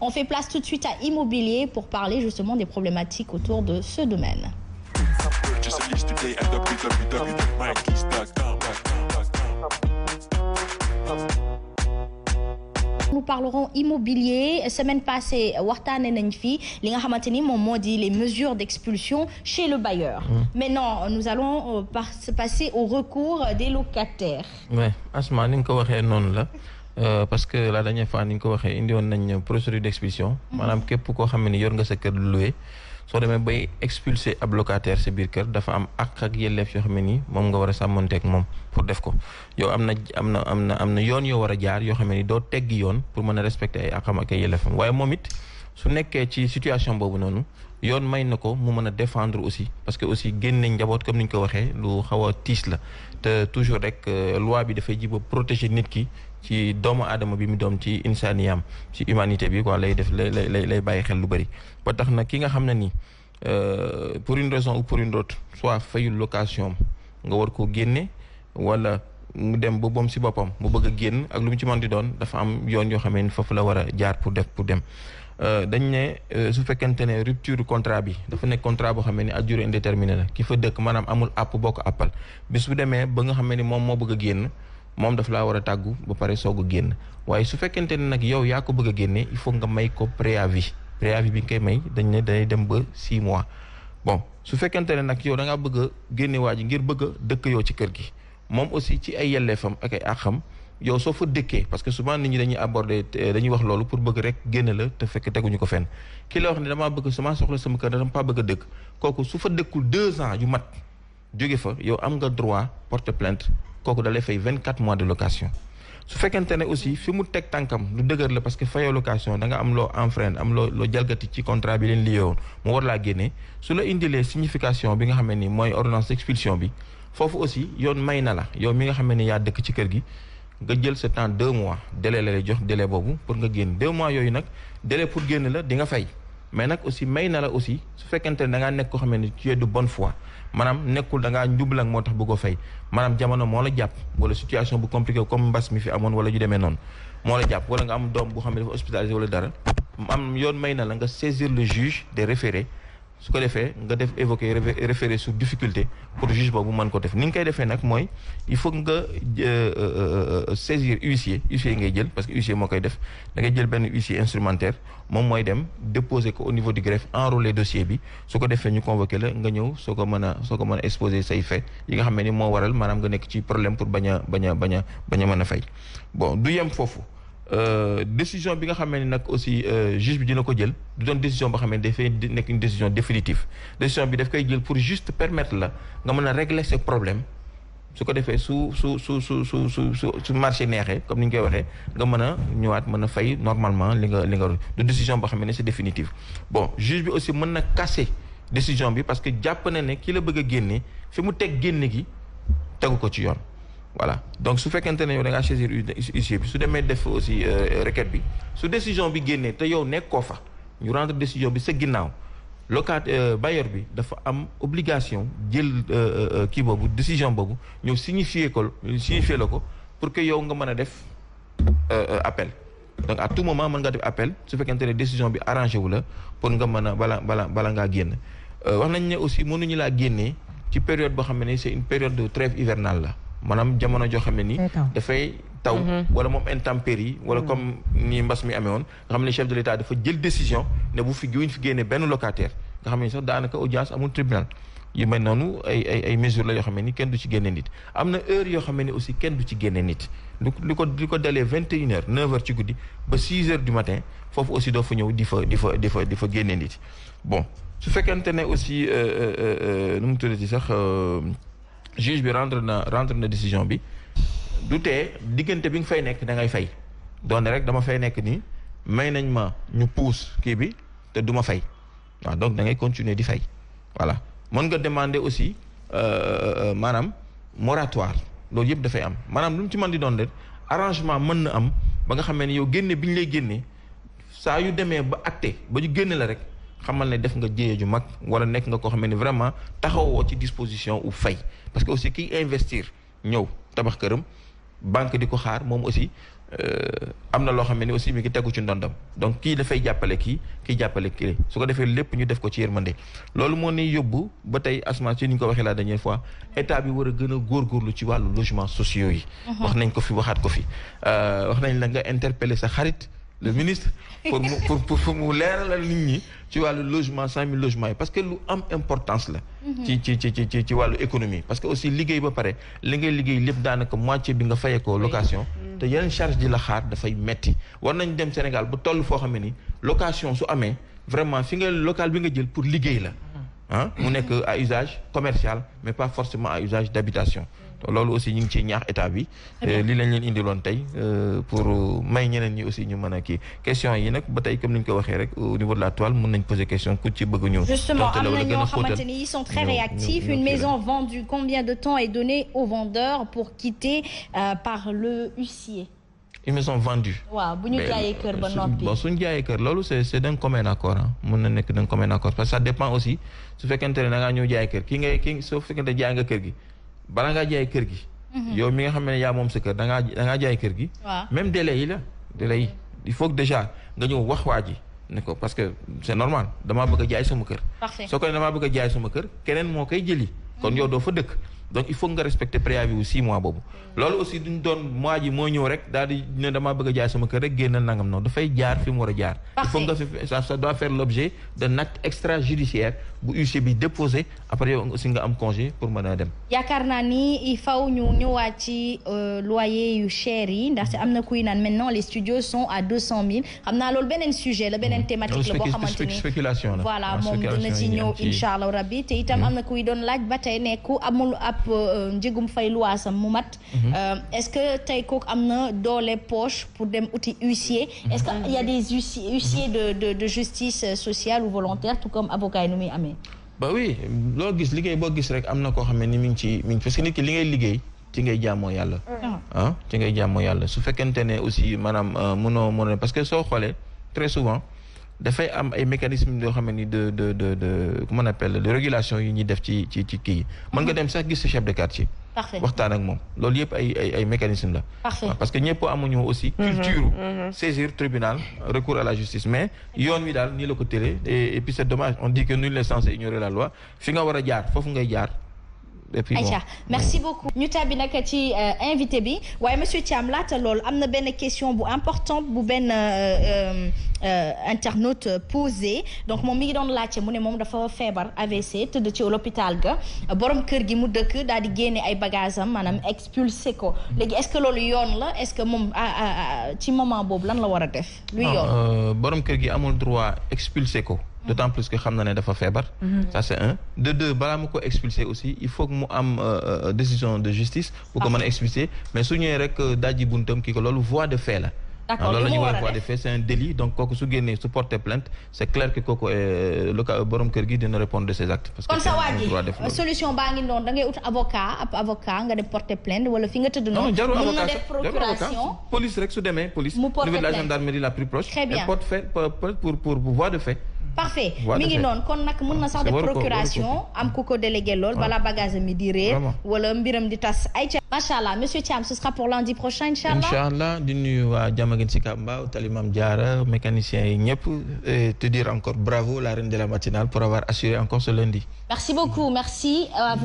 On fait place tout de suite à Immobilier pour parler justement des problématiques autour de ce domaine. Nous parlerons immobilier. Semaine passée waxtaane nañ fi li nga xamante ni moom moo di les mesures d'expulsion chez le bailleur. Maintenant nous allons passer au recours des locataires. Oui Asma ni nga ko waxee noonu la parce que la dernière fois ni nga ko waxee indi woon nañ procédure d'expulsion. maanaam képp koo xam ne yor nga sa kër lu loué. soo demee bay expulser ab locataire sa biir kër dafa am àq ak yelleef yoo xam ne nii moom nga war a sàmmanteeg moom pour def ko yow am na yoon yoo war a jaar yoo xam ne ni doo teggi yoon pour mën a respecter ay àqam ak ay yelleefam waaye moom it su nekkee ci situation boobu noonu yoon may na ko mu mën a défendre aussi parce que aussi génne njaboot comme ni ñu ko waxee lu xaw a tiis la te toujours rek loi bi dafay ji ba protéger nit ki ci doomu aadama bi mu doom ci insaniyam ci humanité bi quoi lay bàyyi xel lu bëri ba tax na ki nga xam ne ni pour une raison ou pour une autre soit fayul location nga war koo génne wala mu dem ba boom si boppam mu bëgg a génn ak lu mu ci mën di doon dafa am yoon yoo xam ne foofu la war a jaar pour dem dañ ne su fekkente ne rupture contrat bi dafa nekk contrat boo xam ne ni à durée indéterminée la ki fa dëkk maanaam amul àpp boo ko àppal bis bu demee ba nga xam ne ni moom moo bëgg a génn moom daf laa war a tàggu ba pare soog a génn waaye su fekkente ne nag yow yaa ko bëgg a génne il faut nga may ko préavis bi nga koy may dañ ne day dem ba 6 mois bon su fekkente ne nag yow da ngaa bëgg a génne waa ji ngir bëgg a dëkk yow ci kër gi moom aussi ci ay yelleefam ak ay àqam yow soo fa dëkkee parce que souvent nit ñi dañuy wax loolu pour bëgg rek génne la te fekk teguñu ko fenn ki la wax ne damaa bëgg sama soxla sama kër dama pas bëgg a dëkk kooku su fa dëkkul 2 ans yu mat jóge fa yow am nga droit porter plainte kooku da lay fay 24 mois de location su fekkente ne aussi fi mu teg tànkam lu dëgër la parce que fayoo location da nga am loo enfreint am loo jalgati ci contrat bi leen lié woon mu war laa génnee su la indilee signification bi nga xam ne ni mooy ordonnance d'expulsion bi foofu aussi yoon may na la yow mi nga xam ne ni yaa dëkk ci kër gi nga jël sa temps 2 mois délai la lay jox délai boobu pour nga génn 2 mois yooyu nag délai pour génn la di nga fay mais nag aussi may na la aussi su fekkente ne da ngaa nekk koo xam ne ni tu es de bonne foi maanaam nekkul da ngaa njublang moo tax bëggoo fay maanaam jamono moo la jàpp wala situation bu compliqué comme mbas mi fi amoon wala ju demee noonu moo la jàpp wala nga am doom bu xam ne dafa hospitalisé wala dara am yoon may na la nga saisir le juge des référés su ko defee nga def évoquer référé sur difficulté pour juge boobu mën ko def ni nga koy defee nag mooy il faut nga saisir huissier ngay jël parce que huissier moo koy def da ngay jël benn huissier instrumentaire moom mooy dem déposer ko au niveau du greffe enrôler dossier bi su ko defee ñu convoqué la nga ñëw soo ko mën a exposer say fait yi nga xam ne ni moo waral maanaam nga nekk ci problème pour bañ a mën a fay bon du yem foofu décision bi nga xam ne nag aussi juge bi dina ko jël du doon décision boo xam ne dafay nekk une décision définitive décision bi daf koy jël pour juste permettre la nga mën a régler ce problème su ko defee su marché neexee comme ni ñu koy waxee nga mën a ñëwaat mën a fay normalement li nga du décision boo xam ne c'est définitive bon juge bi aussi mën na casser décision bi parce que jàpp na ne ki la bëgg a génne fi mu teg génne gi tegu ko ci yoon. voilà donc su fekkente ne yow da ngaa saisir huissier bi su demee def aussi requête bi su décision bi génnee te yow nekkoo fa ñu rendre décision bi sa ginnaaw bailleur bi dafa am obligation jël kii boobu décision boobu ñëw signifier la ko pour que yow nga mën a def appel donc à tout moment mën nga def appel su fekkente ne décision bi arrangé wu la pour nga mën a bala ngaa génn wax nañ ne aussi mënuñu laa génnee ci période boo xam ne c'est une période de trêve hivernale la maanaam jamono joo xam ne ni dafay taw wala moom intempérie wala comme ni mbas mi amee woon nga xam ne chef de l'État dafa jël décision ne bu fi génne benn locataire nga xam ne sax daanaka audience amul tribunal yu mel noonu ay mesures la yoo xam ne ni kenn du ci génne nit am na heure yoo xam ne ni aussi kenn du ci génne nit li ko dalee 21h 9h ci guddi ba 6h du matin foofu aussi doo fa ñëw di fa génne nit bon su fekkente ne aussi nu mu tuddati sax juge bi rendre na décision bi du tee diggante bi nga fay nekk da ngay fay doone rek dama fay nekk nii may nañ ma ñu pousse kii bi te du ma fay waaw donc da ngay continuer di fay voilà mën nga demander aussi maanaam moratoire loolu yëpp dafay am maanaam lu mu ci mën di doon rek arrangement mën na am ba nga xamee ne yow génne bi ñu lay génnee saa yu demee ba acté ba ñu génne la rek xamal ne def nga jéye ju mag wala nekk nga koo xam ne vraiment taxawoo ci disposition u fay parce que aussi kiy investir ñëw tabax këram banque di ko xaar moom aussi am na loo xam ne aussi mi ngi tegu ci ndondam donc kii dafay jàppale kii jàppale kii su ko defee lépp ñu def ko ci yërmande loolu moo ni yóbbu ba tey Asma ci ni ñu ko waxee la dernière fois état bi war a gën a góorgóorlu ci wàllu logement sociaux yi. wax nañ ko fi waxaat ko fi wax nañ la nga interpeller sa xarit le ministre pour mu leeralal nit ñi ci wàllu logement 5000 logements yi parce que lu am importance la. ci wàllu économie parce que aussi liggéey ba pare li ngay liggéey lépp daanaka moitié bi nga fayee ko location. te yeneen charge di la xaar dafay metti war nañ dem Sénégal bu toll foo xam ne ni location su amee vraiment fi nga local bi nga jël pour liggéey la. mu nekk à usage commercial mais pas forcément à usage d'habitation. loolu aussi ñu ngi ciy ñaax état bi li lañ leen indiloon tey pour may ñeneen ñi aussi ñu mën a kii question yi nag ba tey comme ni ñu ko waxee rek au niveau de la toile mën nañ poser question ku ci bëgg ñëw justement am na ñoo xamante ni ils sont très réactifs une maison vendue combien de temps est donné au vendeur pour quitter par le huissier une maison vendue waaw bu ñu jaayee kër ba noppi bon suñu jaayee kër loolu c'est d'un commun accord mën na nekk d'un commun accord parce que ça dépend aussi su fekkente ne da ngaa ñëw jaay kër kii soo fekkente jaay nga kër gi bala ngaa jaay kër gi yow mi nga xam ne yaa moom sa kër da ngaa jaay kër gi même délai yi il faut que déjà nga ñëw wax waa ji ne ko parce que c'est normal damaa bëgg a jaay sama kër soo ko ne damaa bëgg a jaay sama kër keneen moo koy jëli kon yow doo fa dëkk donc il faut nga respecter préavis wu 6 mois boobu loolu aussi duñ doon mois ji moo ñëw rek daal di ne damaa bëgg a jaay sama kër rek génnal nangam noonu dafay jaar fi mu war a jaar il faut nga ça doit faire l'objet d'un acte extrajudiciaire bu huissier bi déposé après yow aussi nga am congé pour mën a dem yaakaar naa ni il faut ñu ñëwaat ci loyer yu cher yi ndaxte am na kuy naan maintenant les studios sont à 200 000 xam naa loolu beneen sujet la beneen thématique la boo xamante ni spéculation la voilà moom dina ci ñëw incha allah rabbi te itam am na kuy doon laaj ba tey ne ku amul ab njëgum fay luwaasam mu mat est-ce que tey kooku am na doole poche pour dem uti huissier est-ce que il y a des huissiers de justice sociale ou volontaire tout comme avocat yi nu muy amee bah oui loo gis liggéey boo gis rek am na koo xam ne ni mi ngi ci parce que nit ki li ngay liggéey ci ngay jaamoo yàlla ci ngay jaamoo yàlla su fekkente ne aussi maanaam mënoo parce que soo xoolee très souvent dafay am ay mécanismes yoo xam ne ni de comment on appelle de régulation yu ñuy def ci kii yi mën nga dem sax gis sa chef de quartier waxtaan ak moom loolu yëpp ay mécanisme la parce que ñëpp amuñu aussi culture saisir tribunal recours à la justice mais yoon wi daal nii la ko tëlee et puis c'est dommage on dit que nul n'est censé ignorer la loi fi nga war a jaar foofu ngay jaar Aïcha merci beaucoup ñu tàbbi nag ci invité bi waaye monsieur Thiam laata loolu am na benn question bu importante bu benn internaute posé donc moom mi ngi doon laajte mu ne moom dafa feebar AVC tëdd ci l'hôpital ga borom kër gi mu dëkk daal di génne ay bagages am maanaam expulsé ko léegi est-ce que loolu yoon la est-ce que moom ci moment boobu lan la war a def luy yoon borom kër gi amul droit expulsé ko d'autant plus que xam na ne dafa feebar ça c'est un de deux balaa mu ko expulser aussi il faut que mu am décision de justice pour que mën a expulser mais su ñëwee rek dajji buntam kii ko loolu voie de fait la loolu la ñuy wax voie de fait c'est un délit donc kooku su génnee su porter plainte c'est clair que kooku le cas borom kër gi dina répondre de ses actes parce que kon sa waa ji solution baa ngi noonu da ngay ut avocat nga dem porter plainte wala fi nga tëdd noonu mën na def procuration police rek su demee police niveau de la gendarmerie la plus proche elle porte fait pour voie de fait parfait mi ngi noonu kon nag mën na sax def procuration am ku ko délégué lool balaa bagage mi di réer wala mbiram di tas ay ca macha allah monsieur Thiam ce sera pour lundi prochain inchallah di nuyu waa Diamaguène Sicap Mbao Tali Mame Diarra mécaniciens yi ñëpp et te dire encore bravo la reine de la matinale pour avoir assuré encore ce lundi merci beaucoup merci à vous